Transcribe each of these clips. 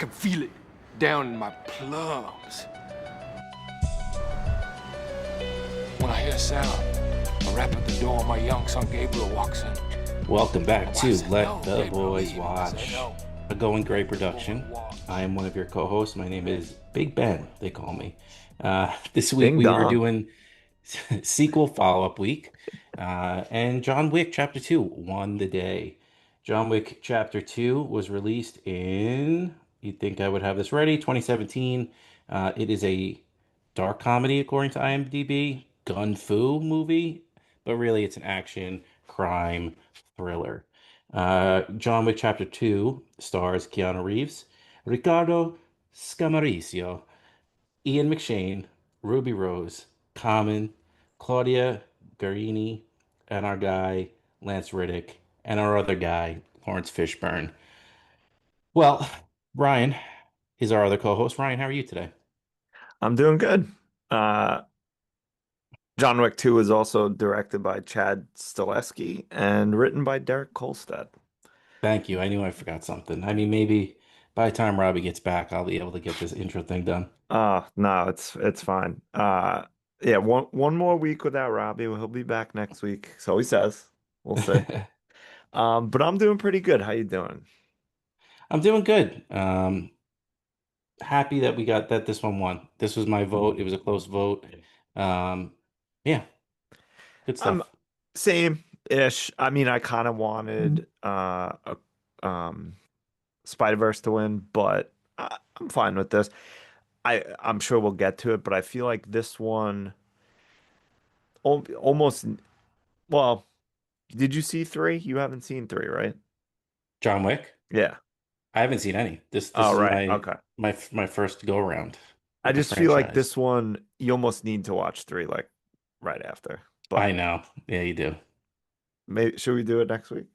can feel it down in my plums. When I hear a sound, a rap at the door, my young son Gabriel walks in. Welcome My back wife to said, "No, Let the Gabriel, Boys leave." And I said, Watch, "No, a Going Great we're going to production. watch. I am one of your co-hosts. My name is Big Ben, they call me. This week Ding we were dong. doing sequel follow-up week, and John Wick Chapter 2 won the day. John Wick Chapter 2 was released in, you'd think I would have this ready, 2017. It is a dark comedy according to IMDb, gun fu movie, but really it's an action crime thriller. John Wick Chapter 2 stars Keanu Reeves, Riccardo Scamarcio, Ian McShane, Ruby Rose, Common, Claudia Garini, and our guy Lance Reddick, and our other guy Laurence Fishburne. Well, Ryan is our other co-host. Ryan, how are you today? I'm doing good. Uh, John Wick 2 is also directed by Chad Stahelski and written by Derek Kolstad. Thank you. I knew I forgot something. I mean, maybe by the time Robbie gets back, I'll be able to get this intro thing done. No, it's fine. Yeah, one more week without Robbie. He'll be back next week. So he says. We'll see. But I'm doing pretty good. How you doing? I'm doing good. Happy that we got that this one won. This was my vote. It was a close vote. Um, yeah, good I'm stuff. same-ish. I mean, I kind of wanted Spider-Verse to win, but I'm fine with this. I'm sure we'll get to it, but I feel like this one almost. Well, did you see three? You haven't seen three, right? John Wick. Yeah. I haven't seen any. This Oh, is right. my Okay. my first go around I with the just feel like franchise. this one you almost need to watch three like right after. I But know. Yeah, you do. maybe should we do it next week?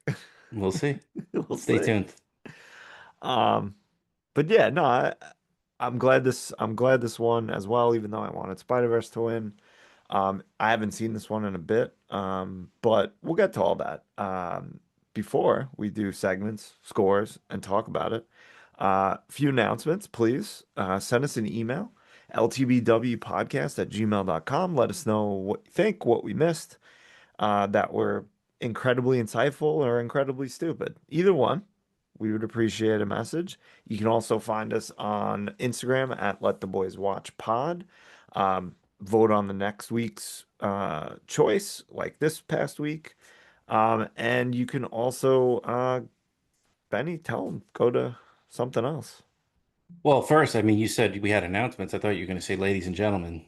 We'll see. We'll Stay see. tuned. Um, but yeah, no, I'm glad this one as well, even though I wanted Spider-Verse to win. I haven't seen this one in a bit, but we'll get to all that. Before we do segments, scores, and talk about it, few announcements, please. Send us an email, ltbwpodcast@gmail.com. Let us know what you think, what we missed, that were incredibly insightful or incredibly stupid. Either one, we would appreciate a message. You can also find us on Instagram at Let the Boys Watch Pod. Vote on the next week's choice, like this past week. And you can also, Benny, tell them, go to something else. Well, first, I mean, you said we had announcements. I thought you were going to say, ladies and gentlemen,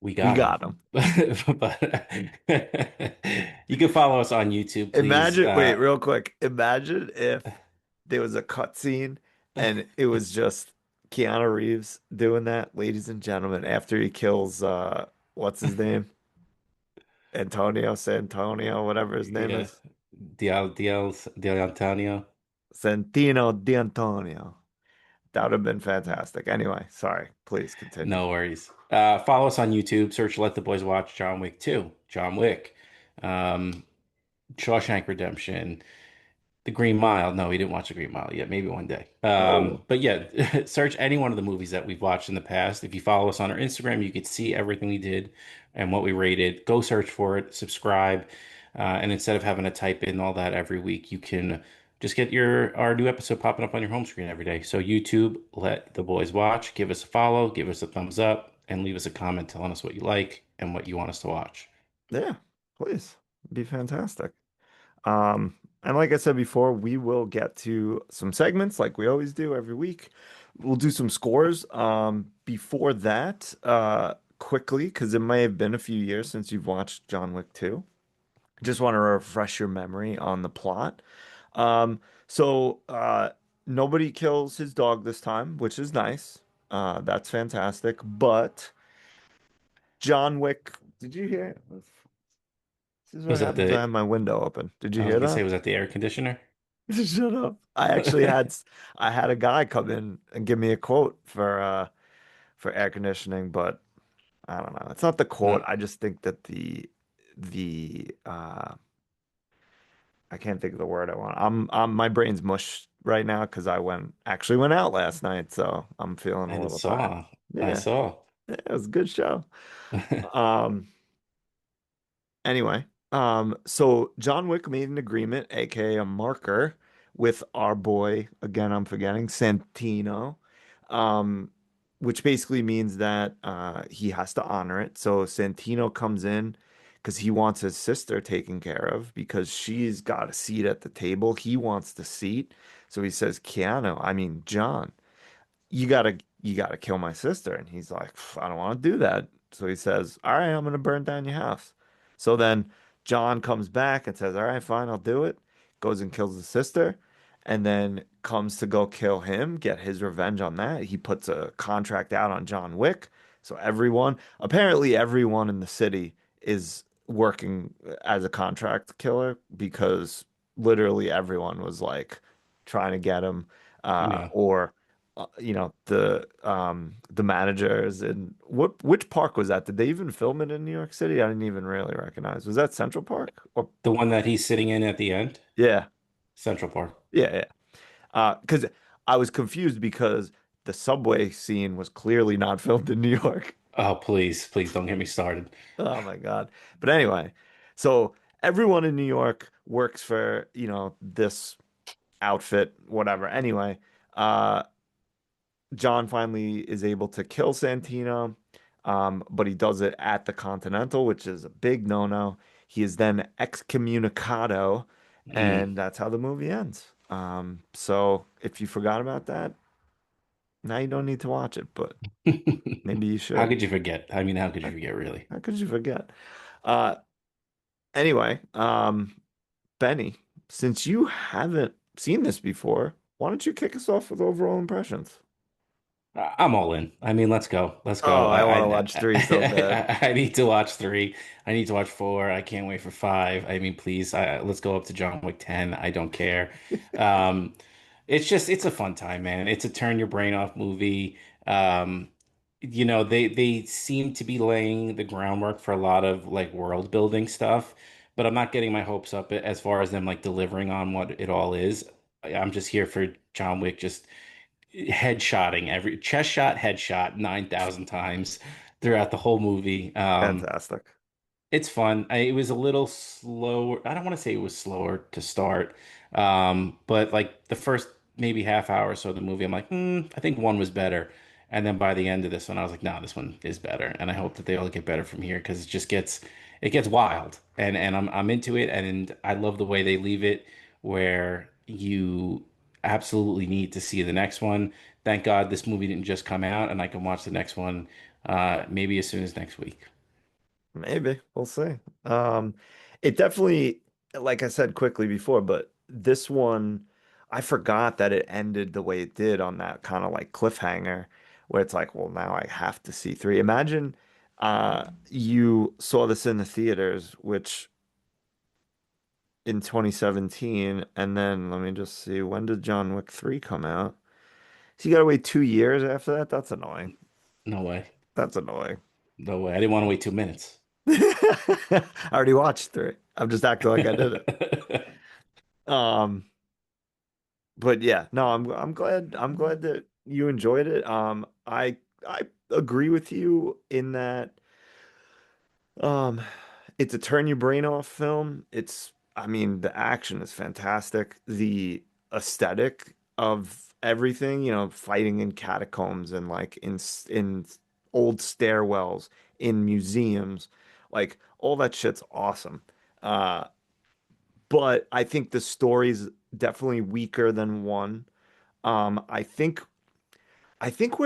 we We got them. got them. But you can follow us on YouTube, please. Wait, real quick. Imagine if there was a cutscene and it was just Keanu Reeves doing that, ladies and gentlemen, after he kills what's his name? Antonio Santonio, whatever his name Yeah, is. Dial Antonio. Santino D'Antonio. That would have been fantastic. Anyway, sorry. Please continue. No worries. Follow us on YouTube. Search Let the Boys Watch John Wick 2, John Wick, um, Shawshank Redemption, The Green Mile. No, we didn't watch The Green Mile yet. Maybe one day. Oh, But yeah, search any one of the movies that we've watched in the past. If you follow us on our Instagram, you could see everything we did and what we rated. Go search for it, subscribe, and instead of having to type in all that every week, you can just get your our new episode popping up on your home screen every day. So YouTube, Let the Boys Watch. Give us a follow, give us a thumbs up, and leave us a comment telling us what you like and what you want us to watch. yeah. Please. It'd be fantastic. And like I said before, we will get to some segments like we always do every week. We'll do some scores. Before that, quickly, because it may have been a few years since you've watched John Wick 2. Just want to refresh your memory on the plot. So nobody kills his dog this time, which is nice. That's fantastic. But John Wick, did you hear? This is what Was that happens. I the? have my window open. Did you I was hear gonna say, that? was that the air conditioner? Shut up. I had a guy come in and give me a quote for air conditioning, but I don't know. It's not the quote. No. I just think that the I can't think of the word I want. My brain's mush right now because actually went out last night, so I'm feeling a I little tired. saw. I Yeah, saw. it was a good show. Um, Anyway, so John Wick made an agreement, aka a marker, with our boy, again, I'm forgetting, Santino, um, which basically means that he has to honor it. So Santino comes in because he wants his sister taken care of because she's got a seat at the table. He wants the seat. So he says, Keanu, I mean, John, you gotta kill my sister. And he's like, I don't want to do that. So he says, all right, I'm gonna burn down your house. So then John comes back and says, all right, fine, I'll do it. Goes and kills the sister, and then comes to go kill him, get his revenge on that. He puts a contract out on John Wick. So apparently everyone in the city is working as a contract killer because literally everyone was like trying to get him, Yeah. or the managers. And which park was that? Did they even film it in New York City? I didn't even really recognize. Was that Central Park? Or The one that he's sitting in at the end, yeah, Central Park. yeah, yeah. Because I was confused because the subway scene was clearly not filmed in New York. Oh, please, please don't get me started. Oh my God. But anyway, so everyone in New York works for, this outfit, whatever. Anyway, uh John finally is able to kill Santino, but he does it at the Continental, which is a big no-no. He is then excommunicado, Mm. and that's how the movie ends. So if you forgot about that, now you don't need to watch it, but maybe you How should. could you forget? I mean, how could you forget, really? How could you forget? Uh, anyway, Benny, since you haven't seen this before, why don't you kick us off with overall impressions? I'm all in. I mean, let's go. Let's Oh, go. I want to watch three so bad. I need to watch three. I need to watch four. I can't wait for five. I mean, please, let's go up to John Wick 10. I don't care. Um, it's a fun time, man. It's a turn your brain off movie. Um, they seem to be laying the groundwork for a lot of like world building stuff, but I'm not getting my hopes up as far as them like delivering on what it all is. I'm just here for John Wick just headshotting every chest shot, headshot 9,000 times throughout the whole movie. Fantastic. It's fun. It was a little slower. I don't want to say it was slower to start, but like the first maybe half hour or so of the movie, I'm like, I think one was better. And then by the end of this one, I was like, no, this one is better. And I hope that they all get better from here because it gets wild. And I'm into it. And I love the way they leave it where you absolutely need to see the next one. Thank God this movie didn't just come out and I can watch the next one maybe as soon as next week. Maybe we'll see. Um, it definitely, like I said quickly before, but this one, I forgot that it ended the way it did on that kind of like cliffhanger where it's like, well, now I have to see three. Imagine you saw this in the theaters, which in 2017, and then let me just see, when did John Wick 3 come out? So you gotta wait 2 years after that? That's annoying. No way. That's annoying. No way. I didn't want to wait 2 minutes. I already watched 3. I'm just acting like I did it. Um, but yeah, no, I'm glad that you enjoyed it. I agree with you in that um it's a turn your brain off film. I mean, the action is fantastic. The aesthetic of everything, fighting in catacombs and like in old stairwells, in museums, like all that shit's awesome. Uh, but I think the story's definitely weaker than one. I think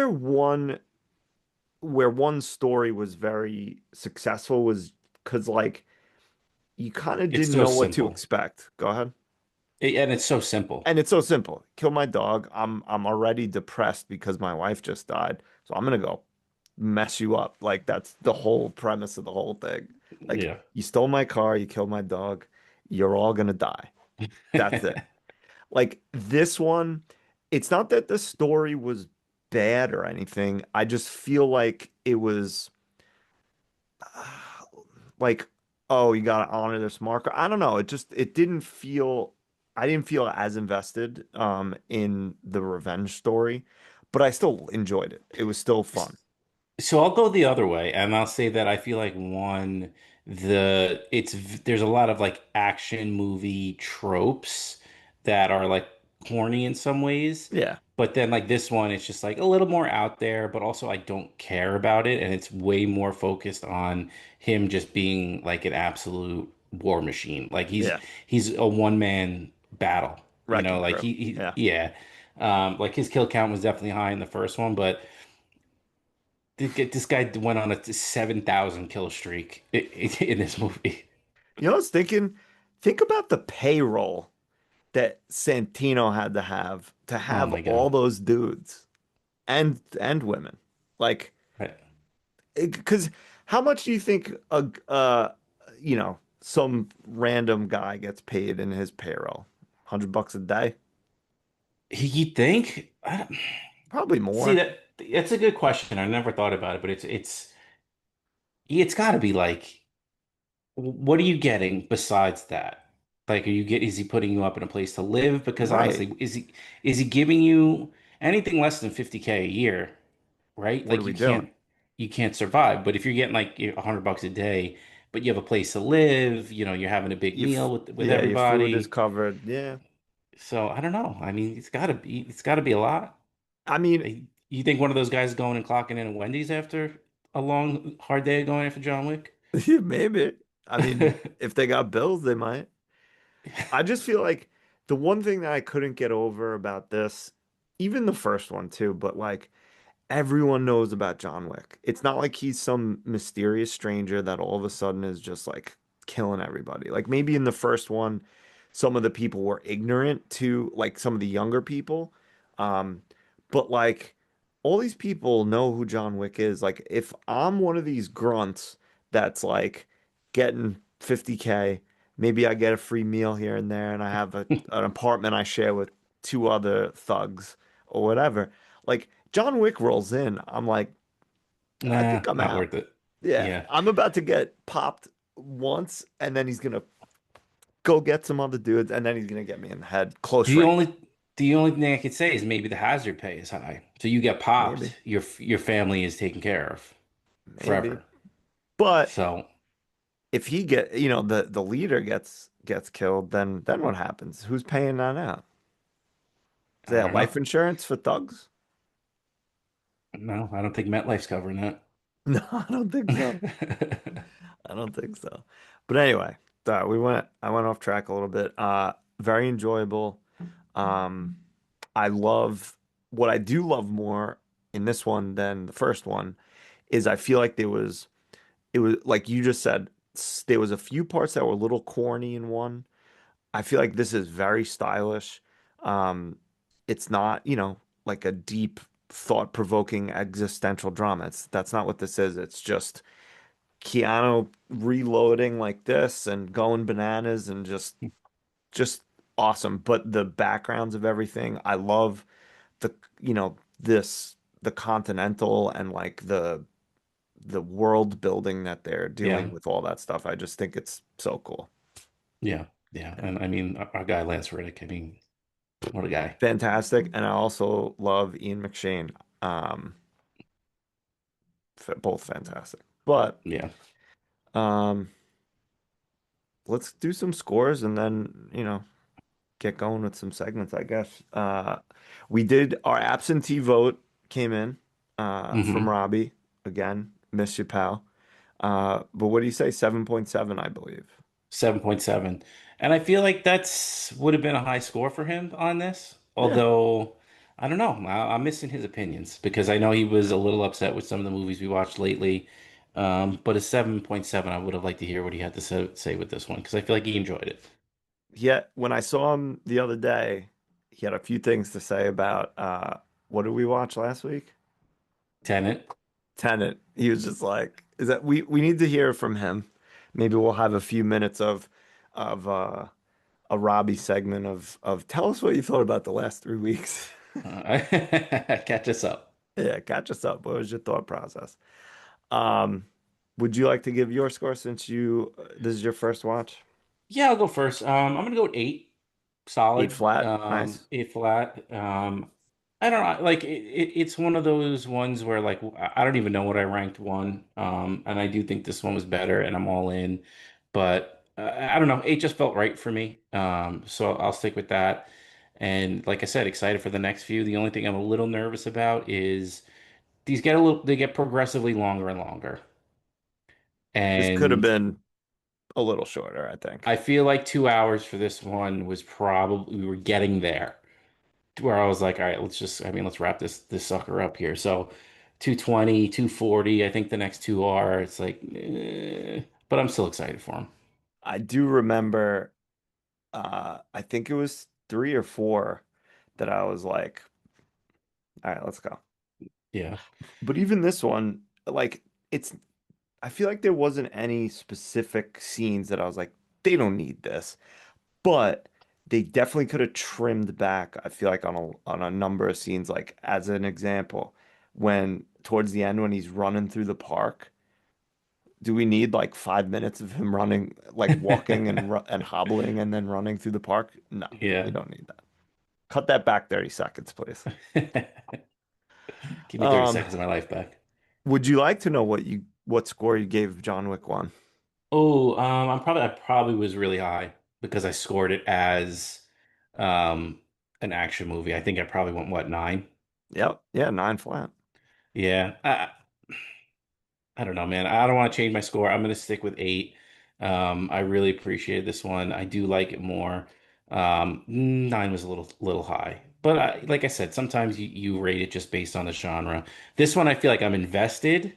where one story was very successful was because like you kind of It's didn't so know what to simple. expect. Go ahead. And it's so simple. And it's so simple. Kill my dog. I'm already depressed because my wife just died. So I'm gonna go mess you up. Like that's the whole premise of the whole thing. Like Yeah. you stole my car, you killed my dog, you're all gonna die. That's it. Like this one, it's not that the story was bad or anything. I just feel like it was like, oh, you gotta honor this marker. I don't know. It didn't feel. I didn't feel as invested in the revenge story, but I still enjoyed it. It was still fun. So I'll go the other way, and I'll say that I feel like one, there's a lot of like action movie tropes that are like corny in some ways, Yeah. but then like this one, it's just like a little more out there, but also I don't care about it, and it's way more focused on him just being like an absolute war machine. Like Yeah. he's a one man battle, Wrecking like crew. Yeah. yeah. Like his kill count was definitely high in the first one, but this guy went on a 7,000 kill streak in this movie. You know, I was thinking, think about the payroll that Santino had to Oh have my all God. those dudes and women. Like, Right. because how much do you think some random guy gets paid in his payroll? $100 a day? You think? Probably See more. that's a good question. I never thought about it, but it's got to be like, what are you getting besides that? Like, is he putting you up in a place to live? Because Right. honestly, is he giving you anything less than 50K a year? Right? What are Like we doing? you can't survive. But if you're getting like $100 a day, but you have a place to live, you're having a big meal with Yeah, your food is everybody. covered. Yeah. So I don't know. I mean, it's got to be a lot. I mean, You think one of those guys going and clocking in at Wendy's after a long, hard day of going after John Wick? maybe. I mean, if they got bills, they might. I just feel like the one thing that I couldn't get over about this, even the first one too, but like everyone knows about John Wick. It's not like he's some mysterious stranger that all of a sudden is just like killing everybody. Like maybe in the first one, some of the people were ignorant to like some of the younger people. Um, but like all these people know who John Wick is. Like if I'm one of these grunts that's like getting 50K, maybe I get a free meal here and there and I have an apartment I share with two other thugs or whatever. Like John Wick rolls in, I'm like, I Nah, think I'm not out. worth it. Yeah, Yeah. I'm about to get popped once, and then he's gonna go get some other dudes, and then he's gonna get me in the head, close The range, only the only thing I could say is maybe the hazard pay is high. So you get maybe, popped, your family is taken care of maybe. forever. But So if the leader gets killed, then what happens? Who's paying that out? Is I that don't know. life insurance for thugs? No, I don't think MetLife's covering that. No, I don't think so. I don't think so. But anyway, I went off track a little bit. Very enjoyable. Um, I love what I do love more in this one than the first one is I feel like it was like you just said, there was a few parts that were a little corny in one. I feel like this is very stylish. Um, it's not, like a deep, thought-provoking existential drama. That's not what this is. It's just Keanu reloading like this and going bananas and just awesome. But the backgrounds of everything, I love the the Continental and like the world building that they're doing Yeah. with all that stuff. I just think it's so cool. Yeah. Yeah. Yeah. And I mean our guy Lance Reddick, I mean, what a guy. Fantastic. And I also love Ian McShane. Um, both fantastic. But Yeah. um, let's do some scores and then, get going with some segments, I guess. We did our absentee vote came in from hmm Robbie. Again, miss you, pal. But what do you say? 7.7, I believe. 7.7. And I feel like that's would have been a high score for him on this. Yeah. Although, I don't know. I'm missing his opinions because I know he was a little upset with some of the movies we watched lately. But a 7.7, I would have liked to hear what he had to say with this one because I feel like he enjoyed it. Yet when I saw him the other day, he had a few things to say about what did we watch last week? Tenant. Tenet. He was just like, is that we need to hear from him. Maybe we'll have a few minutes of a Robbie segment of tell us what you thought about the last 3 weeks. Catch us up. Yeah, catch us up. What was your thought process? Um, would you like to give your score since this is your first watch? Yeah, I'll go first. I'm gonna go with 8. Eight solid. flat. Nice. A flat. I don't know. Like it's one of those ones where like I don't even know what I ranked one. And I do think this one was better, and I'm all in. But I don't know. It just felt right for me. So I'll stick with that. And like I said, excited for the next few. The only thing I'm a little nervous about is they get progressively longer and longer. This could have And been a little shorter, I think. I feel like 2 hours for this one was probably we were getting there to where I was like, all right, let's wrap this sucker up here. So 220, 240, I think the next two are. It's like, but I'm still excited for them. I do remember, I think it was three or four that I was like, all right, let's go. Yeah. But even this one, like, it's, I feel like there wasn't any specific scenes that I was like, they don't need this. But they definitely could have trimmed back, I feel like on a number of scenes, like as an example, when towards the end when he's running through the park, do we need like 5 minutes of him running, like walking and hobbling and then running through the park? No, we Yeah. don't need that. Cut that back 30 seconds, please. Give me 30 Um, seconds of my life back. would you like to know what score you gave John Wick 1? Oh, I probably was really high because I scored it as um an action movie. I think I probably went what, 9? Yep, yeah, 9 flat. Yeah. I don't know, man. I don't want to change my score. I'm going to stick with 8. I really appreciated this one. I do like it more. 9 was a little high. But like I said, sometimes you rate it just based on the genre. This one, I feel like I'm invested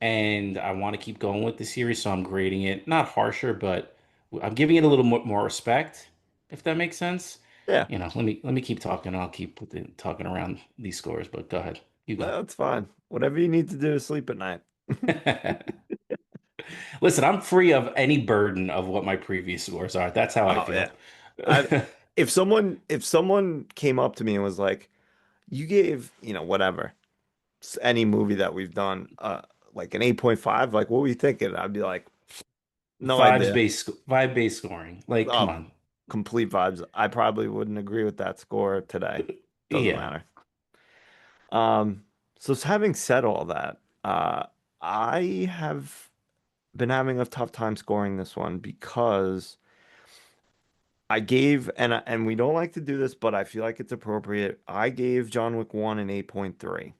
and I want to keep going with the series, so I'm grading it not harsher, but I'm giving it a little more respect, if that makes sense. Yeah, Let me keep talking. I'll keep talking around these scores, but go ahead. You go. that's fine. Whatever you need to do to sleep at night. Listen, I'm free of any burden of what my previous scores are. That's how I Oh feel. yeah. I if someone came up to me and was like, "You gave, whatever, any movie that we've done like an 8.5, like what were you thinking?" I'd be like, "No idea." Vibe based scoring. Like, come Oh, on. complete vibes. I probably wouldn't agree with that score today. Doesn't Yeah. matter. Um, so having said all that, I have been having a tough time scoring this one because I gave, and we don't like to do this, but I feel like it's appropriate. I gave John Wick 1 an 8.3.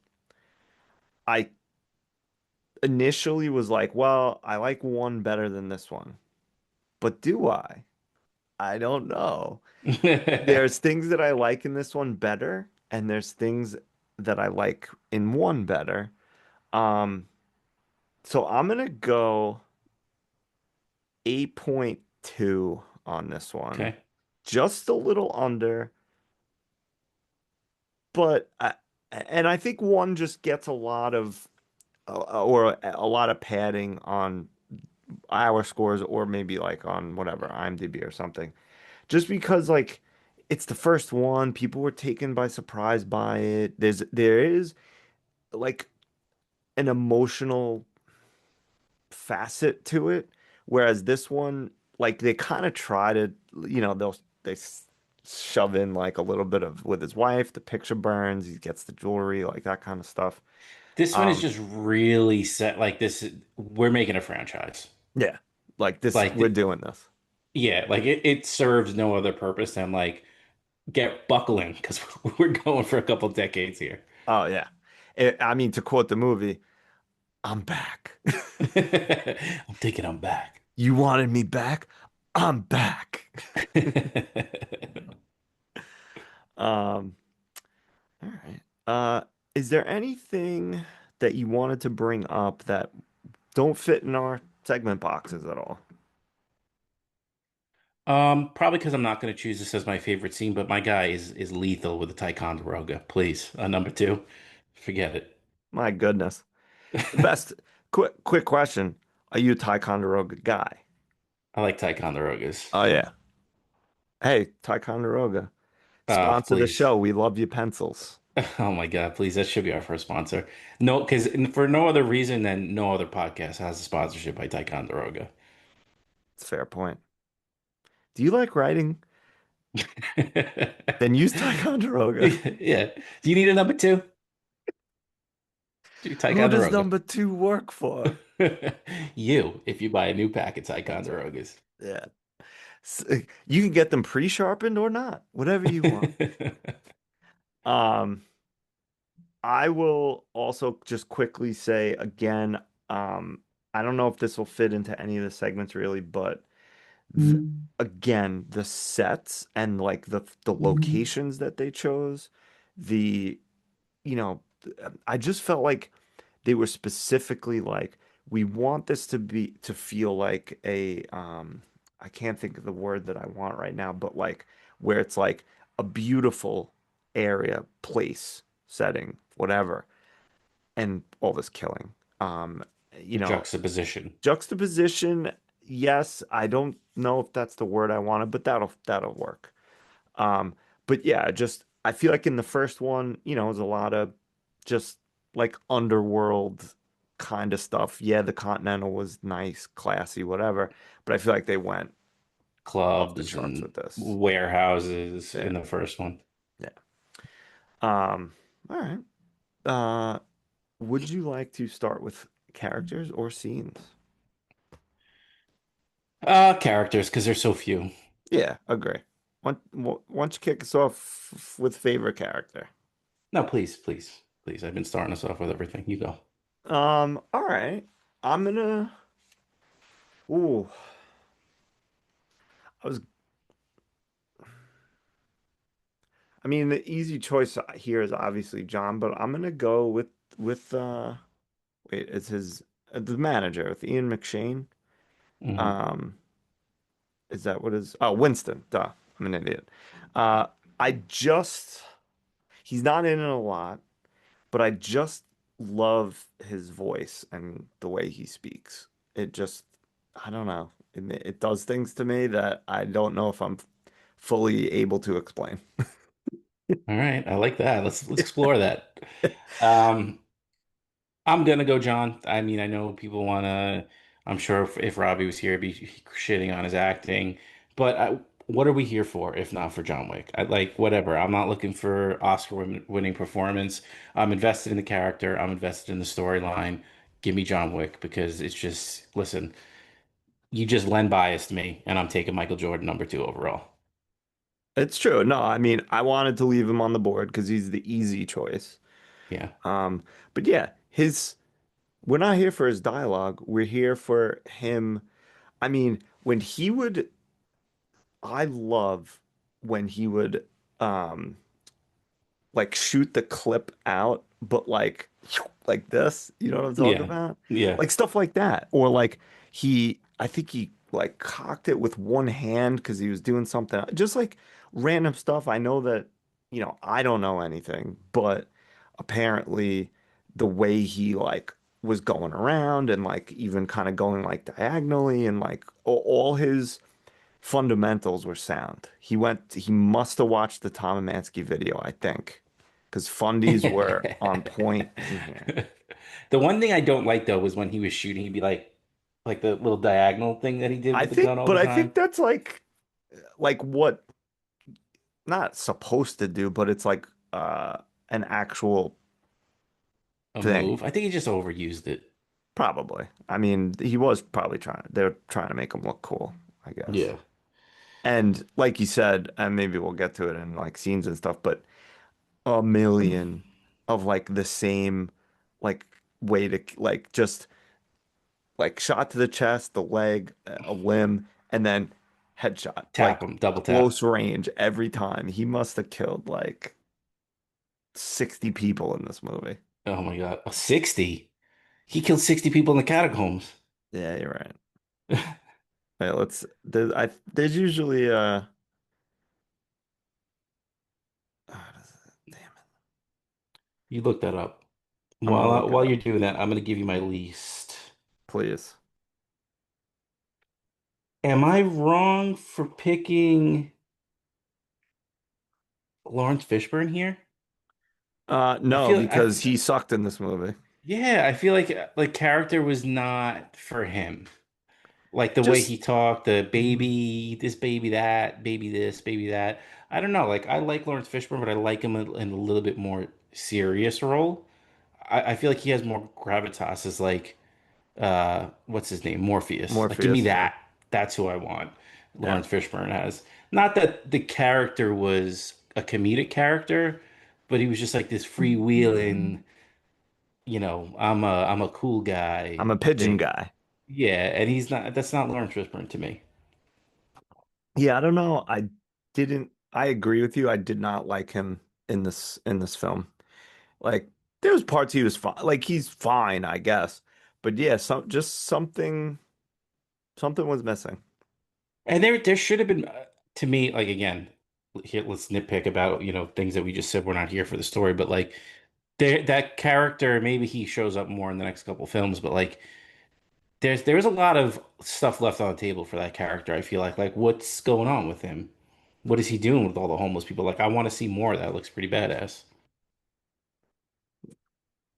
I initially was like, well, I like 1 better than this one. But do I? I don't know. There's things that I like in this one better, and there's things that I like in 1 better. Um, so I'm gonna go 8.2 on this one. Okay. Just a little under. But I think 1 just gets a lot of or a lot of padding on our scores or maybe like on whatever IMDb or something. Just because like it's the first one, people were taken by surprise by it. There is like an emotional facet to it, whereas this one like they kind of try to they shove in like a little bit of with his wife, the picture burns, he gets the jewelry, like that kind of stuff. This one is Um, just really set like this. We're making a franchise. yeah, like this, Like, we're doing this. yeah, like it serves no other purpose than like get buckling because we're going for a couple decades here. Oh yeah. I mean, to quote the movie, I'm back. I'm thinking I'm back. You wanted me back? I'm back. Um, all right. Is there anything that you wanted to bring up that don't fit in our segment boxes at all? Probably because I'm not going to choose this as my favorite scene, but my guy is lethal with the Ticonderoga. Please, number 2, forget it. My goodness. The best. Quick question. Are you a Ticonderoga guy? I like Ticonderogas. Oh yeah. Hey, Ticonderoga. Sponsor the Please. show. We love you pencils. Oh my God, please. That should be our first sponsor. No, because for no other reason than no other podcast has a sponsorship by Ticonderoga. It's a fair point. Do you like writing? Then use Ticonderoga. Yeah. Do you need a number two? Do Who does Ticonderoga. number two work for? You, if you buy a new pack of That's right. Ticonderogas. Yeah. You can get them pre-sharpened or not, whatever you want. Um, I will also just quickly say again, I don't know if this will fit into any of the segments really, but th again, the sets and like the locations that they chose, the you know, I just felt like they were specifically like, we want this to feel like a I can't think of the word that I want right now, but like where it's like a beautiful area, place, setting, whatever, and all this killing. Um, you The know, juxtaposition. juxtaposition, yes, I don't know if that's the word I wanted, but that'll work. Um, but yeah, just I feel like in the first one, it was a lot of just like underworld kind of stuff. Yeah, the Continental was nice, classy, whatever, but I feel like they went off the Clubs charts and with this. warehouses Yeah, in the first one. yeah. All right. Uh, would you like to start with characters or scenes? Characters, because there's so few. Yeah, agree. Why don't you kick us off with favorite character? No, please, please, please. I've been starting us off with everything. You go. All right. I'm gonna. Ooh, I was. I mean, the easy choice here is obviously John, but I'm gonna go with wait, it's his the manager with Ian McShane. Hmm. Um, is that what is? Oh, Winston. Duh, I'm an idiot. Uh, I just he's not in it a lot, but I just love his voice and the way he speaks. It just, I don't know. It does things to me that I don't know if I'm fully able to explain. All right, I like that. Let's explore that. Um, I'm gonna go John. I mean, I know people wanna. I'm sure if Robbie was here, he'd be shitting on his acting. But what are we here for if not for John Wick? I like whatever. I'm not looking for winning performance. I'm invested in the character. I'm invested in the storyline. Give me John Wick because it's just listen. You just Len biased me, and I'm taking Michael Jordan number two overall. It's true. No, I mean, I wanted to leave him on the board because he's the easy choice. Yeah, Um, but yeah, we're not here for his dialogue. We're here for him. I mean, I love when he would, um, like shoot the clip out, but like this, you know what I'm talking yeah, about? yeah. Like stuff like that. Or like I think he like cocked it with one hand because he was doing something, just like random stuff. I know that, I don't know anything, but apparently the way he like was going around and like even kind of going like diagonally and like all his fundamentals were sound. He must have watched the Tom Amansky video, I think, because fundies were on point in here. The one thing I don't like though was when he was shooting, he'd be like the little diagonal thing that he did with the gun all But the I think time. that's like what not supposed to do, but it's like an actual A thing. move. I think he just overused it. Probably. I mean, he was probably they're trying to make him look cool, I guess. Yeah. And like you said, and maybe we'll get to it in like scenes and stuff, but a million of like the same like way to like just like shot to the chest, the leg, a limb, and then headshot. Tap Like him, double tap. close range every time. He must have killed like 60 people in this movie. Oh my God. Oh, 60. He killed 60 people in the catacombs. Yeah, you're right. Right, there's usually damn it. You look that up. I'm gonna look it While you're up, doing that, I'm gonna give you my least. please. Am I wrong for picking Laurence Fishburne here? No, because he sucked in this movie. Yeah, I feel like character was not for him. Like the way he Just talked, the Mhm. baby, this baby that, baby this, baby that. I don't know. Like I like Lawrence Fishburne, but I like him in a little bit more serious role. I feel like he has more gravitas as like what's his name? Morpheus. Like give me Morpheus, yeah. that. That's who I want. Yeah. Lawrence Fishburne has. Not that the character was a comedic character, but he was just like this freewheeling, I'm a cool guy I'm a pigeon thing. guy. Yeah, and he's not that's not Lawrence Fishburne to me. Yeah, I don't know. I agree with you. I did not like him in this film. Like there was parts he was fine. Like he's fine, I guess. But yeah, something was missing. And there should have been to me, like again, here let's nitpick about, things that we just said we're not here for the story, but like that character, maybe he shows up more in the next couple films, but like there's a lot of stuff left on the table for that character. I feel like what's going on with him? What is he doing with all the homeless people? Like I want to see more of that. It looks pretty badass.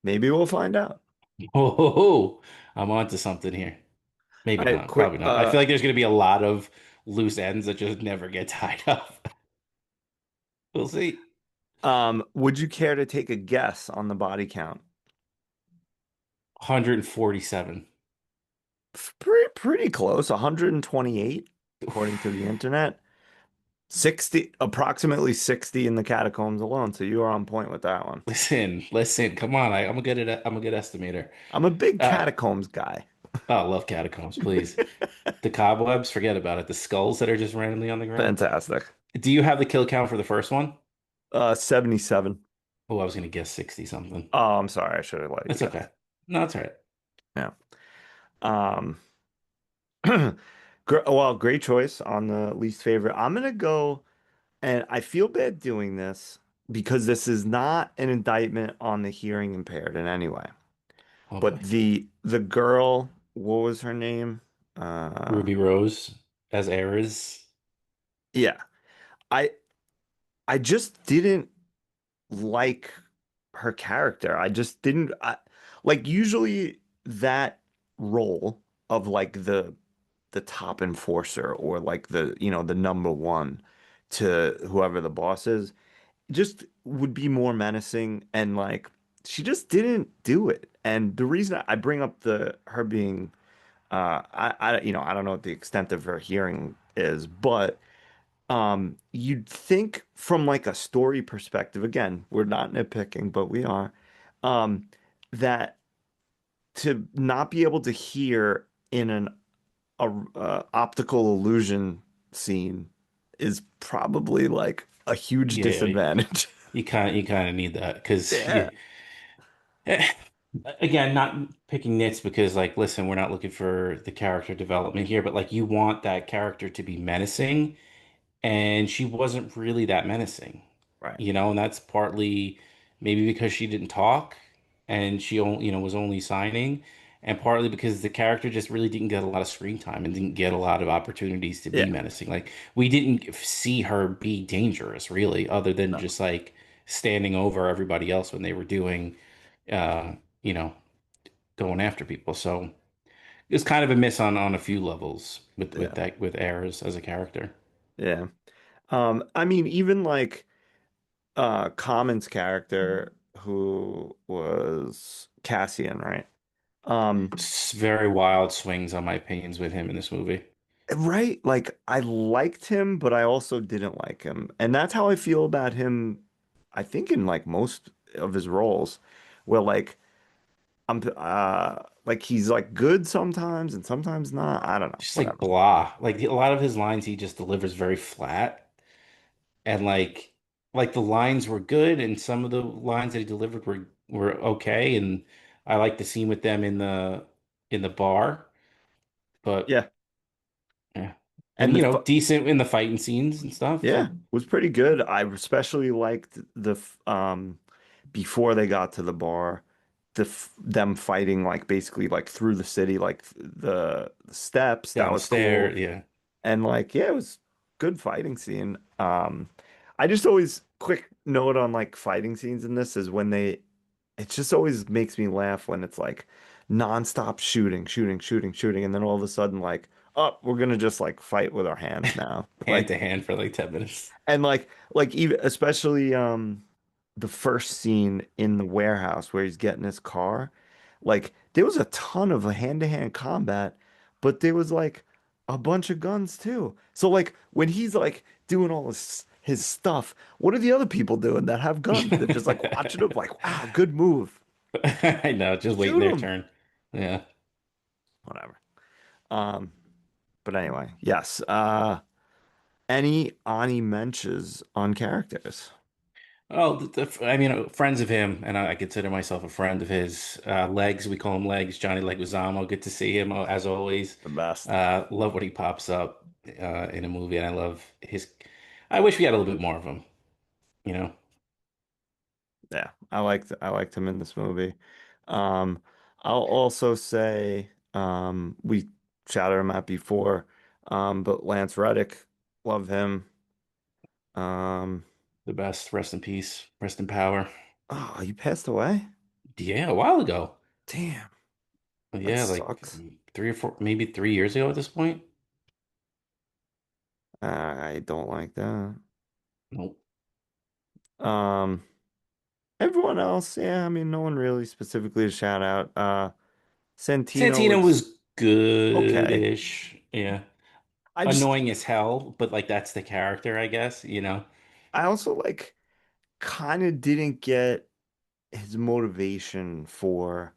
Maybe we'll find out. Oh, ho, ho. I'm onto something here. All Maybe right, not, quick. probably not. I feel like there's going to be a lot of loose ends that just never get tied up. We'll see. Would you care to take a guess on the body count? 147. Pretty close, 128 according to the internet. 60, approximately 60 in the catacombs alone. So you are on point with that one. Listen. Come on. I'm a good estimator. I'm a big Uh, catacombs guy. oh, I love catacombs, please. The cobwebs, forget about it. The skulls that are just randomly on the ground. Fantastic. Do you have the kill count for the first one? 77. Oh, I was gonna guess 60 something. Oh, I'm sorry. I should have let you That's guess. okay. No, that's all right. Yeah. Um, well, great choice on the least favorite. I'm gonna go, and I feel bad doing this because this is not an indictment on the hearing impaired in any way. Oh But boy. the girl, what was her name? Uh, Ruby Rose as Ares. yeah. I I just didn't like her character. I just didn't like usually that role of like the top enforcer or like the number one to whoever the boss is just would be more menacing and like she just didn't do it. And the reason I bring up the her being I don't know what the extent of her hearing is, but you'd think from like a story perspective, again, we're not nitpicking, but we are, um, that to not be able to hear in an optical illusion scene is probably like a huge Yeah, disadvantage. you kind of need that because Yeah. again, not picking nits because like, listen, we're not looking for the character development here, but like you want that character to be menacing, and she wasn't really that menacing, Right. and that's partly maybe because she didn't talk and she only, was only signing, and partly because the character just really didn't get a lot of screen time and didn't get a lot of opportunities to be Yeah. menacing. Like we didn't see her be dangerous really, other than No. just like standing over everybody else when they were doing, uh, you know, going after people. So it's kind of a miss on a few levels with Yeah. that with Ares as a character. Yeah. I mean, even like Common's character who was Cassian, right? Um, Very wild swings on my opinions with him in this movie. right? Like I liked him, but I also didn't like him. And that's how I feel about him, I think in like most of his roles, where like he's like good sometimes and sometimes not. I don't know. Just like Whatever. blah. Like a lot of his lines he just delivers very flat. And like the lines were good and some of the lines that he delivered were okay. And I like the scene with them in the bar. But Yeah. yeah. And And decent in the fighting scenes and stuff. yeah, So was pretty good. I especially liked before they got to the bar, them fighting like basically like through the city, like the steps. That down the was cool. stair, yeah. And like yeah, it was good fighting scene. I just always quick note on like fighting scenes in this is when it just always makes me laugh when it's like nonstop shooting, shooting, shooting, shooting, and then all of a sudden like oh, we're gonna just like fight with our hands now. hand Like to hand for like 10 minutes. and like even especially the first scene in the warehouse where he's getting his car, like there was a ton of hand-to-hand combat, but there was like a bunch of guns too. So like when he's like doing all his stuff, what are the other people doing that have guns? They're just like watching him like, wow, good move. I know, just waiting Shoot their him. turn. Yeah. Whatever. Um, but anyway, yes. Any Ani mentions on characters? Oh, I mean, friends of him, and I consider myself a friend of his. Legs, we call him Legs, Johnny Leguizamo. Good to see him as always. The best. Love when he pops up in a movie, and I love his. I wish we had a little bit more of him, you know. Yeah, I liked him in this movie. Um, I'll also say we shouted him out before, but Lance Reddick, love him. Um, The best. Rest in peace. Rest in power. oh, he passed away? Yeah, a while ago. Damn, that Yeah, like sucks. 3 or 4, maybe 3 years ago at this point. I don't like that. Nope. Um, everyone else, yeah, I mean, no one really specifically to shout out. Santino Santino was was okay. good-ish. Yeah. I just, Annoying as hell, but like that's the character, I guess, you know. I also like kind of didn't get his motivation for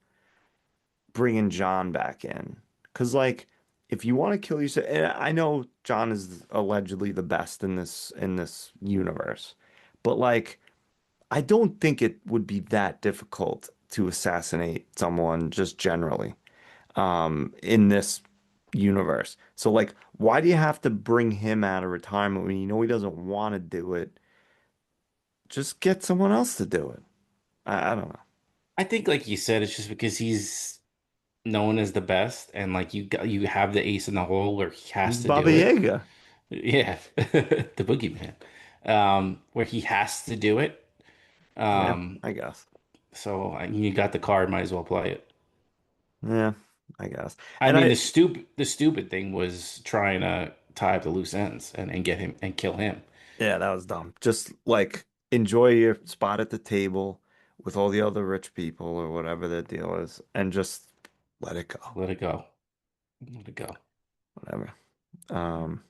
bringing John back in. Because, like, if you want to kill yourself, and I know John is allegedly the best in this universe, but like, I don't think it would be that difficult to assassinate someone just generally, in this universe. So, like, why do you have to bring him out of retirement when you know he doesn't want to do it? Just get someone else to do it. I don't know. I think, like you said, it's just because he's known as the best, and like you have the ace in the hole where he He's has to Baba do it. Yaga. Yeah, the boogeyman, where he has to do it. Yeah, Um, I guess. so you got the card, might as well play it. Yeah, I guess. I And mean, I, the stupid thing was trying to tie up the loose ends and get him and kill him. yeah, that was dumb. Just like enjoy your spot at the table with all the other rich people or whatever their deal is, and just let it go. Let it go. Let it go. Whatever. Um,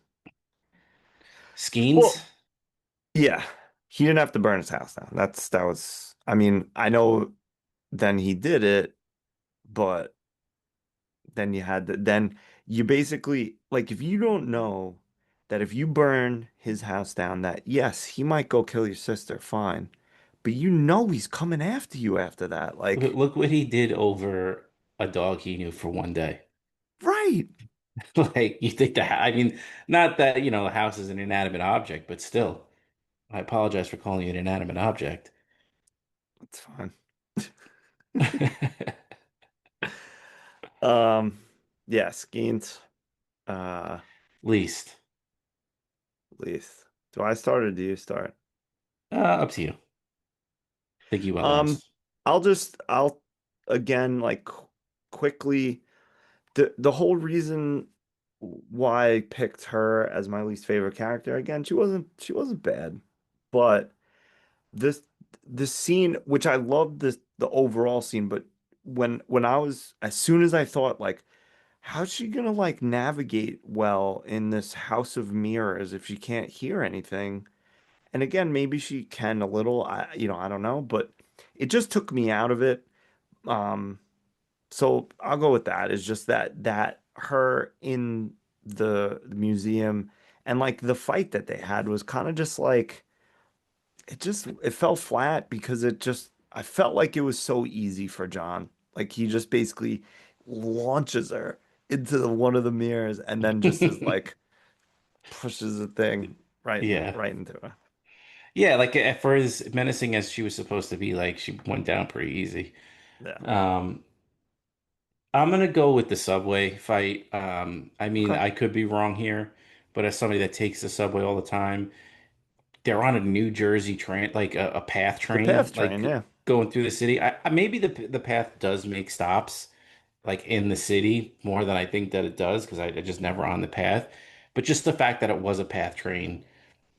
Skeens. well, yeah, he didn't have to burn his house down. That was, I mean, I know then he did it, but then you basically like if you don't know that if you burn his house down, that yes, he might go kill your sister, fine. But you know he's coming after you after that. Like, Look what he did over a dog he knew for one day. right. Like you think that, I mean, not that, the house is an inanimate object, but still, I apologize for calling it an inanimate object. That's fine. Um, yeah, Skeens. Uh, Least. Least. Do I start or do you start? Up to you. Think you went Um, last. I'll again like quickly the whole reason why I picked her as my least favorite character again, she wasn't bad, but this the scene, which I loved the overall scene, but when I was as soon as I thought like how's she gonna like navigate well in this house of mirrors if she can't hear anything? And again, maybe she can a little, I don't know, but it just took me out of it. Um, so I'll go with that. It's just that her in the museum and like the fight that they had was kind of just like it fell flat because I felt like it was so easy for John. Like he just basically launches her into one of the mirrors and then just is like pushes the thing Yeah. right into her. Yeah, like for as menacing as she was supposed to be, like she went down pretty easy. Yeah. Um, I'm gonna go with the subway fight. I mean, Okay. I could be wrong here, but as somebody that takes the subway all the time, they're on a New Jersey train, like a path The train, path train, like yeah. going through the city. Maybe the path does make stops, like in the city more than I think that it does because I just never on the path. But just the fact that it was a path train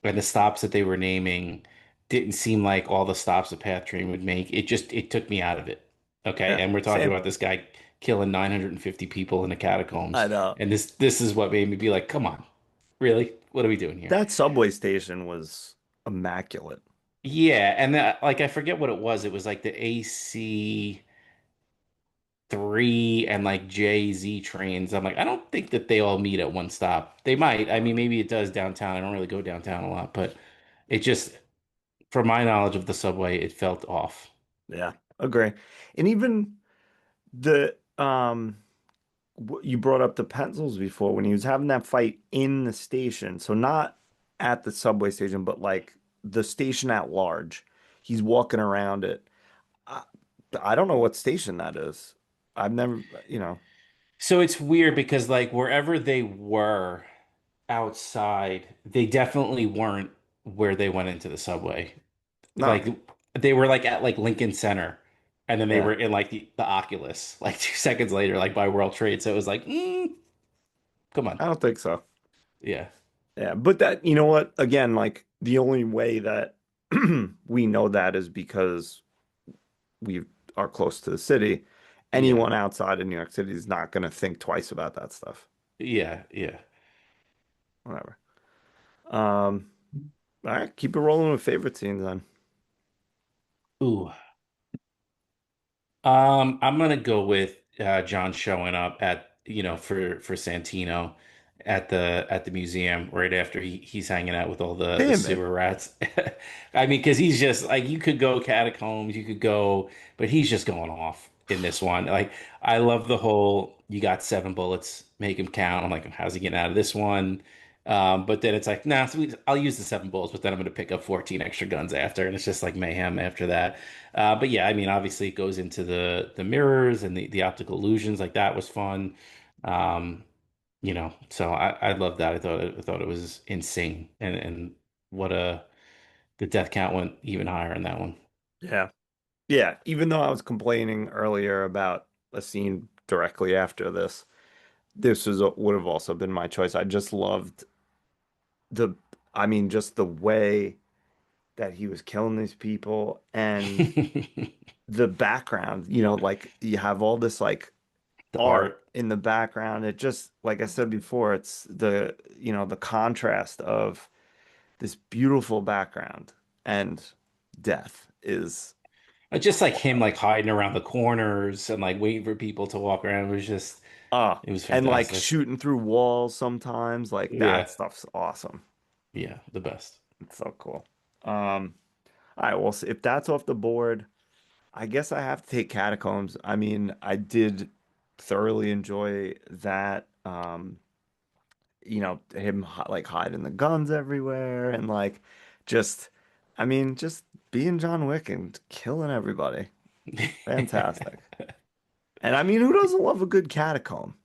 and the stops that they were naming didn't seem like all the stops a path train would make. It took me out of it. Okay, Yeah, and we're talking same. about this guy killing 950 people in the catacombs, I know. and this is what made me be like, come on, really? What are we doing here? That subway station was immaculate. Yeah, and that, like I forget what it was. It was like the AC 3 and like JZ trains. I'm like, I don't think that they all meet at one stop. They might. I mean, maybe it does downtown. I don't really go downtown a lot, but it just, from my knowledge of the subway, it felt off. Yeah, agree. And even the you brought up the pencils before when he was having that fight in the station. So not at the subway station, but like the station at large. He's walking around it. I, I don't know what station that is. I've never, you know, So it's weird because like wherever they were outside, they definitely weren't where they went into the subway. no. Like they were like at like Lincoln Center, and then they Yeah, were in like the Oculus like 2 seconds later, like by World Trade. So it was like, come on, I don't think so. yeah, Yeah, but that, you know what? Again, like the only way that we know that is because we are close to the city. yeah, Anyone outside of New York City is not going to think twice about that stuff. yeah, yeah. Whatever. Um, all right, keep it rolling with favorite scenes then. Ooh, I'm gonna go with John showing up at for Santino at the museum right after he's hanging out with all the Damn it. sewer rats. I mean, because he's just like you could go catacombs, you could go, but he's just going off in this one. Like I love the whole you got 7 bullets, make him count. I'm like, how's he getting out of this one? But then it's like, nah, I'll use the 7 bullets, but then I'm going to pick up 14 extra guns after, and it's just like mayhem after that. But yeah, I mean, obviously it goes into the mirrors and the optical illusions. Like that was fun. Um, so I love that. I thought it was insane, and what a the death count went even higher in that one. Yeah. Yeah, even though I was complaining earlier about a scene directly after this, this was would have also been my choice. I just loved the, I mean, just the way that he was killing these people and the background, like you have all this like The art art. in the background. It just, like I said before, it's the contrast of this beautiful background and death is, Just like him like hiding around the corners and like waiting for people to walk around. It was and like fantastic. shooting through walls sometimes. Like that Yeah. stuff's awesome. Yeah, the best. It's so cool. Um, all right, well, so if that's off the board, I guess I have to take Catacombs. I mean, I did thoroughly enjoy that. Him like hiding the guns everywhere and like just, I mean, just being John Wick and killing everybody. Fantastic. And I mean, who doesn't love a good catacomb?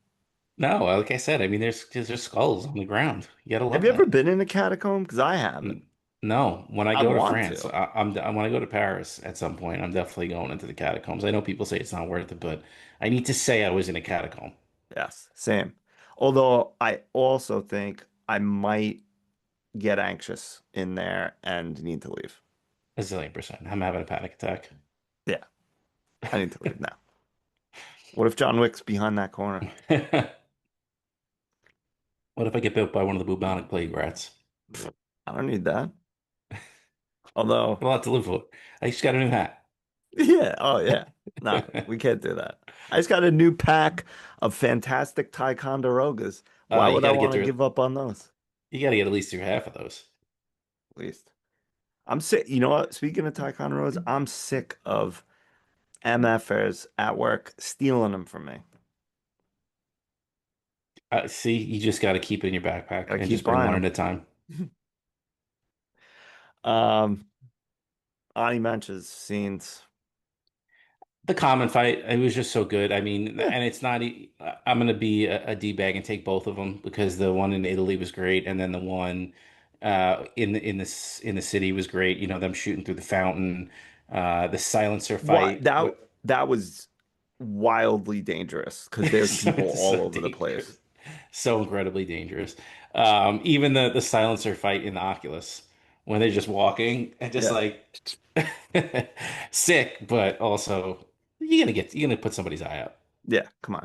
No, like I said, I mean, there's skulls on the ground. You gotta Have love you ever that. been in a catacomb? Because I haven't. No, when I I go to want France, to. when I go to Paris at some point, I'm definitely going into the catacombs. I know people say it's not worth it, but I need to say I was in a catacomb. Yes, same. Although I also think I might get anxious in there and need to leave. A zillion percent. I'm having a panic attack. Yeah, I need to leave now. What if John Wick's behind that corner? What if I get bit by one of the bubonic plague rats? I don't need that. Although, A lot to live for. I just got a new hat. yeah, oh yeah. No, we can't do that. I just got a new pack of fantastic Ticonderogas. Why You would I got to want get to through. give up on those? You got to get at least through half of those. At least. I'm sick. You know what? Speaking of Ticonderogas, I'm sick of MFers at work stealing them from me. See, you just got to keep it in your backpack Gotta and keep just bring buying one them. at a time. Um, Ani mentions scenes. The common fight, it was just so good. I mean, Yeah. and it's not. I'm gonna be a D-bag and take both of them because the one in Italy was great, and then the one in the city was great. Them shooting through the fountain, the silencer What fight. that was wildly dangerous because there's So, people all so over the place. dangerous. So incredibly dangerous. Even the silencer fight in the Oculus when they're just walking and just Yeah. like sick, but also you're gonna put somebody's eye out. Yeah, come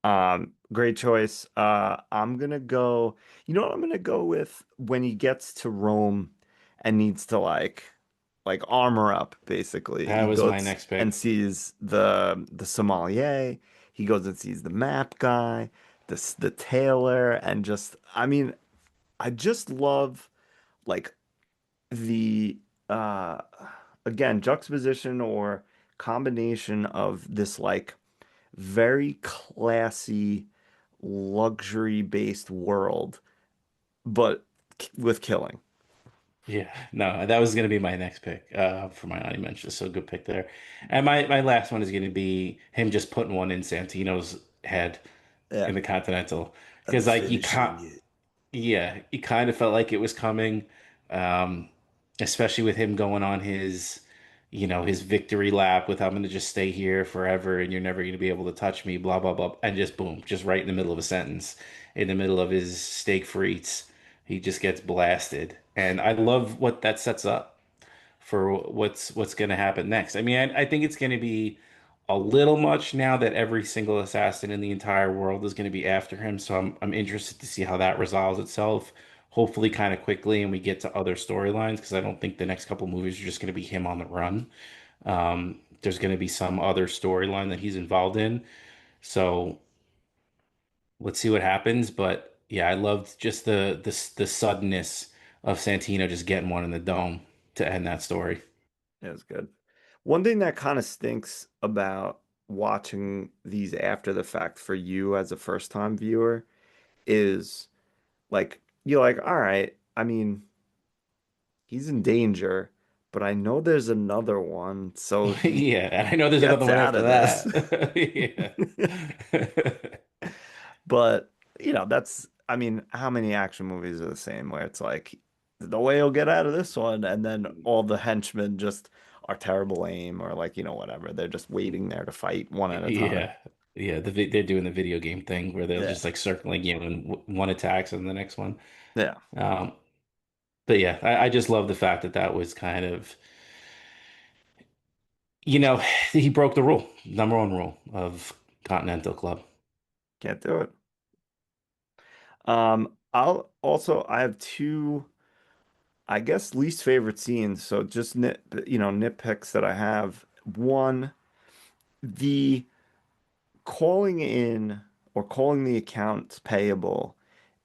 on. Great choice. I'm gonna go, you know what I'm gonna go with when he gets to Rome and needs to like armor up basically. That He was my goes next and pick. sees the sommelier, he goes and sees the map guy, the tailor, and just I mean, I just love like the uh again juxtaposition or combination of this like very classy luxury based world but with killing. Yeah, no, that was gonna be my next pick for my honorable mention. So good pick there. And my last one is gonna be him just putting one in Santino's head Yeah, in the Continental and because like you can't. finishing it. Yeah, you kind of felt like it was coming, um, especially with him going on his, his victory lap with I'm going to just stay here forever and you're never going to be able to touch me, blah, blah, blah. And just boom, just right in the middle of a sentence, in the middle of his steak frites, he just gets blasted. And I love what that sets up for what's going to happen next. I mean, I think it's going to be a little much now that every single assassin in the entire world is going to be after him. So I'm interested to see how that resolves itself. Hopefully, kind of quickly, and we get to other storylines because I don't think the next couple movies are just going to be him on the run. There's going to be some other storyline that he's involved in. So let's see what happens. But yeah, I loved just the suddenness of Santino just getting one in the dome to end that story. Yeah, it's good. One thing that kind of stinks about watching these after the fact for you as a first time viewer is like you're like, all right, I mean, he's in danger, but I know there's another one, so he Yeah, and I know there's another gets one out after of this. that. Yeah. But, that's, I mean, how many action movies are the same where it's like, the way he'll get out of this one, and then all the henchmen just are terrible aim or like, whatever. They're just waiting there to fight one at a time. Yeah. Yeah, they're doing the video game thing where they're Yeah. just like circling you and one attacks and the next one. Yeah. Um, but yeah, I just love the fact that that was kind of, you know, he broke the rule, number one rule of Continental Club. Can't do it. I have two, I guess, least favorite scenes. So just nitpicks that I have. One, the calling in or calling the accounts payable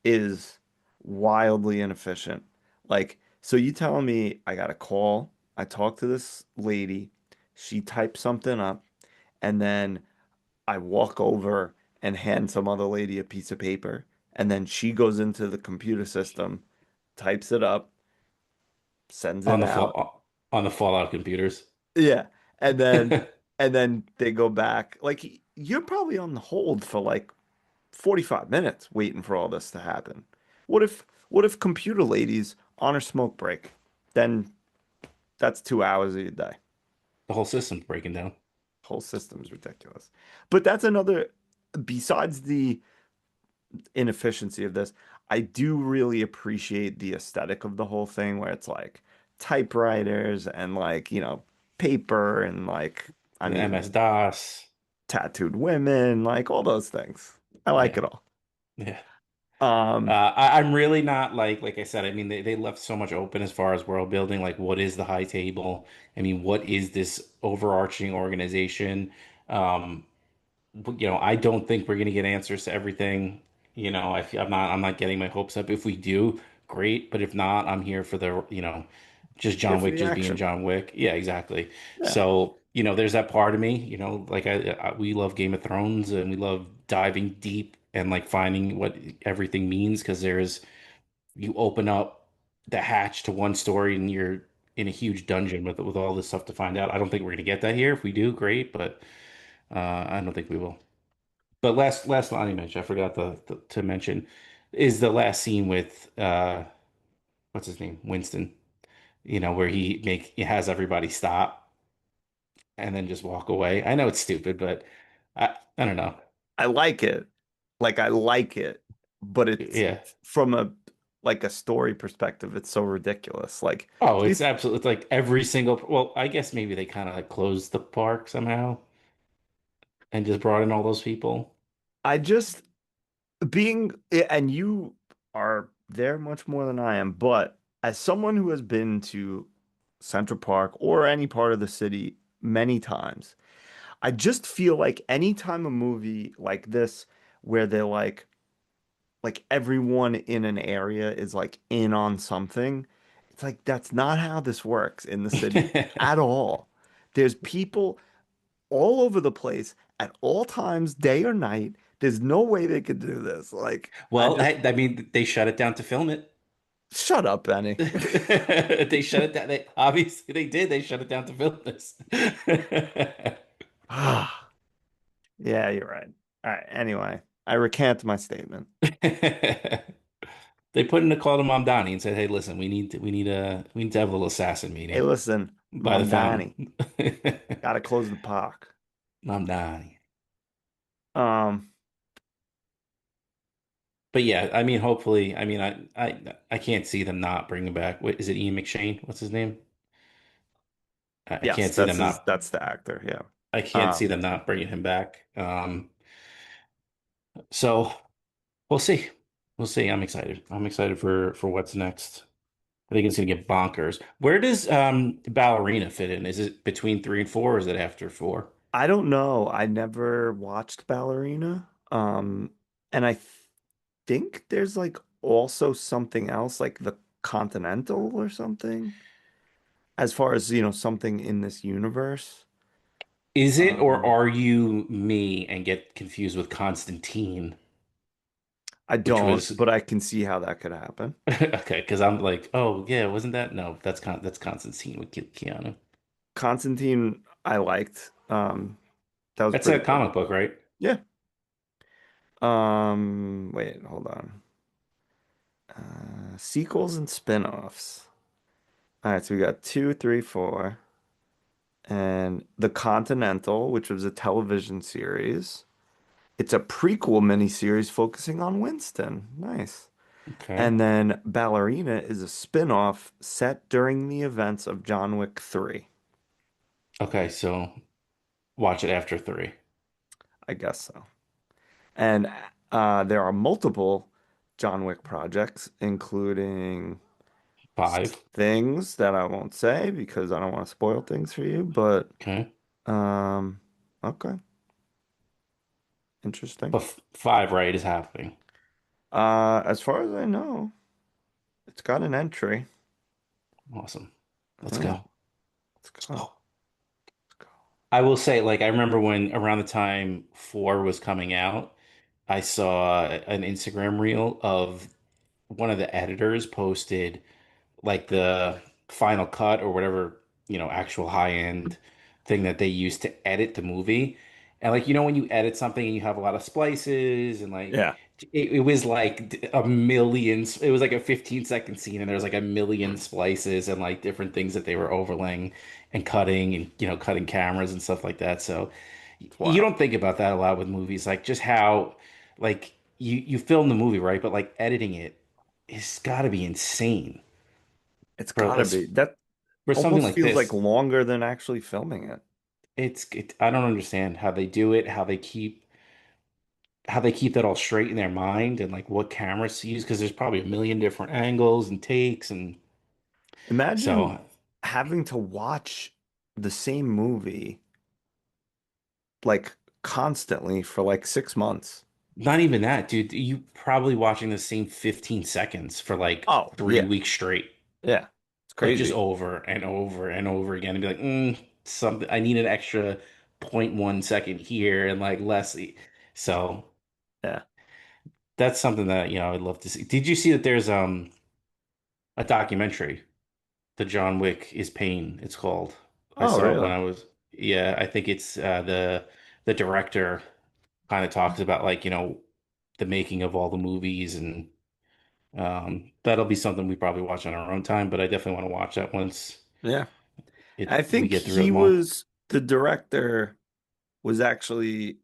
is wildly inefficient. Like, so you telling me I got a call, I talk to this lady, she types something up, and then I walk over and hand some other lady a piece of paper, and then she goes into the computer system, types it up, sends on it the out. fall on the Fallout computers. Yeah. And then and then they go back. Like you're probably on the hold for like 45 minutes waiting for all this to happen. What if computer ladies on a smoke break? Then that's 2 hours of your day. The whole system's breaking down. Whole system's ridiculous. But that's another besides the inefficiency of this, I do really appreciate the aesthetic of the whole thing where it's like typewriters and like, paper and like I The mean MS-DOS. tattooed women, like all those things. I like Yeah. it all. Yeah. Um, I'm really not like I said, I mean they left so much open as far as world building, like what is the high table? I mean, what is this overarching organization? Um, I don't think we're gonna get answers to everything. I'm not getting my hopes up. If we do, great, but if not, I'm here for just here John for Wick the just being action. John Wick. Yeah, exactly. Yeah. So, there's that part of me, like we love Game of Thrones and we love diving deep and like finding what everything means because you open up the hatch to one story and you're in a huge dungeon with all this stuff to find out. I don't think we're gonna get that here. If we do, great, but I don't think we will. But last line you mentioned, I forgot to mention, is the last scene with what's his name? Winston, where he has everybody stop and then just walk away. I know it's stupid, but I don't know. I like it. Like I like it, but it's Yeah. from a like a story perspective, it's so ridiculous. Like Oh, it's these absolutely it's like every single. Well, I guess maybe they kind of like closed the park somehow and just brought in all those people. I just being and you are there much more than I am, but as someone who has been to Central Park or any part of the city many times, I just feel like anytime a movie like this where they're like everyone in an area is like in on something. It's like that's not how this works in the city at all. There's people all over the place at all times, day or night. There's no way they could do this. Like, I Well, just I mean, they shut it down to film it. shut up, Benny. They shut it down. They obviously they did. They shut it down to film this. Ah, yeah, you're right. All right. Anyway, I recant my statement. They put in a call to Mom Donnie and said, "Hey, listen, we need to have a little assassin Hey, meeting listen, by the Mom Donnie, fountain." gotta close the park. Mom Donnie. Um, But yeah, I mean, hopefully, I mean, I can't see them not bringing back. What is it? Ian McShane? What's his name? I yes, can't see them not. that's the actor. Yeah. I can't see Um, them not bringing him back. So we'll see. We'll see. I'm excited. I'm excited for what's next. I think it's gonna get bonkers. Where does Ballerina fit in? Is it between three and four, or is it after four? I don't know. I never watched Ballerina. And I think there's like also something else, like the Continental or something, as far as, something in this universe. Is it, or Um, are you me and get confused with Constantine, I which don't, was but I can see how that could happen. okay? Because I'm like, oh yeah, wasn't that? No, that's Constantine with Keanu. Constantine, I liked. That was That's a pretty good. comic book, right? Yeah. Wait, hold on. Sequels and spin-offs. All right, so we got two, three, four, and The Continental, which was a television series. It's a prequel miniseries focusing on Winston. Nice. Okay. And then Ballerina is a spin-off set during the events of John Wick 3. Okay, so watch it after three, I guess so. And there are multiple John Wick projects, including five. things that I won't say because I don't want to spoil things for you, but Okay, um, okay, interesting. but five, right, is happening. As far as I know, it's got an entry. Awesome. Let's Yeah, go. let's Let's go. go. Let's go. I will say, like, I remember when around the time four was coming out, I saw an Instagram reel of one of the editors posted like the final cut or whatever, actual high-end thing that they use to edit the movie. And like, when you edit something and you have a lot of splices and like Yeah, it was like a million, it was like a 15-second scene and there was like a million splices and like different things that they were overlaying and cutting and cutting cameras and stuff like that. So it's you wild. don't think about that a lot with movies, like just how like you film the movie, right? But like editing it, it's got to be insane It's for gotta be. That something almost like feels like this. longer than actually filming it. I don't understand how they do it, how they keep that all straight in their mind and like what cameras to use because there's probably a million different angles and takes and Imagine so having to watch the same movie like constantly for like 6 months. not even that, dude. You probably watching the same 15 seconds for like Oh, three yeah. weeks straight, Yeah. It's like just crazy. over and over and over again and be like, something I need an extra zero point 0.1 second here and like less. So Yeah. that's something that, I'd love to see. Did you see that there's a documentary? The John Wick is Pain, it's called. I Oh, saw it when really? I was, yeah, I think it's the director kind of talks about like, the making of all the movies and that'll be something we probably watch on our own time, but I definitely want to watch that once Yeah. I it we think get through he them all. was the director was actually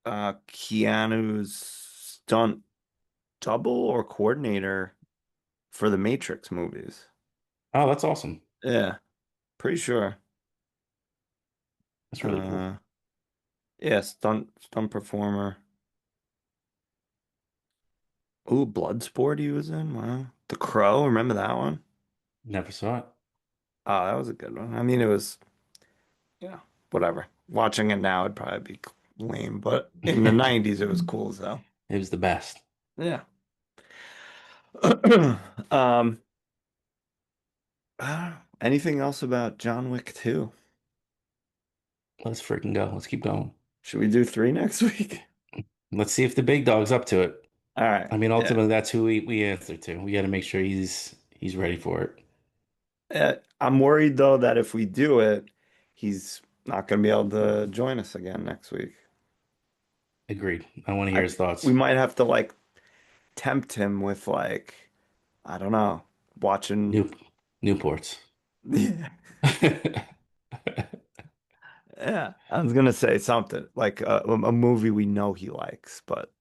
Keanu's stunt double or coordinator for the Matrix movies. Oh, that's awesome. Yeah, pretty sure. That's really cool. Yeah, stunt performer. Ooh, Bloodsport he was in. Wow. The Crow, remember that one? Never saw it. Oh, that was a good one. I mean, it was, whatever. Watching it now would probably be lame, but in the 90s it was cool as hell. It was the best. Yeah. Um, anything else about John Wick 2? Let's freaking go. Let's keep going. Should we do 3 next week? Let's see if the big dog's up to it. All right. I mean, Yeah. ultimately, that's who we answer to. We got to make sure he's ready for it. I'm worried though that if we do it, he's not going to be able to join us again next week. Agreed. I want to hear his thoughts. We might have to like tempt him with like, I don't know, watching Newports. Yeah. Yeah, I was gonna say something like a movie we know he likes, but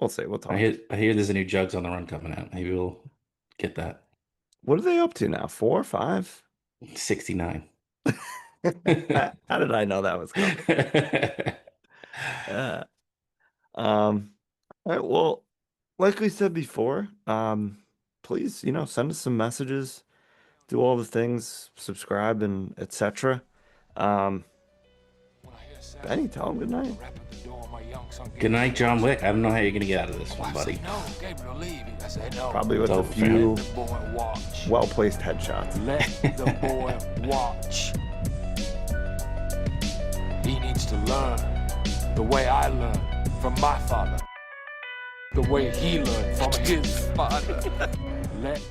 we'll see. We'll talk. I hear there's a new Jugs on the Run coming out. Maybe we'll get that. What are they up to now? 4 or 5? 69. How did I know that was coming? Yeah. All right, well, like we said before, please, send us some messages, do all the things, subscribe and etc. Benny, tell him good night. Good night, John Wick. I don't know how you're gonna get out of this one, buddy. Probably with a few well-placed headshots. Let the boy watch. He needs to learn the way I learned from my father, the way he learned from his father. Let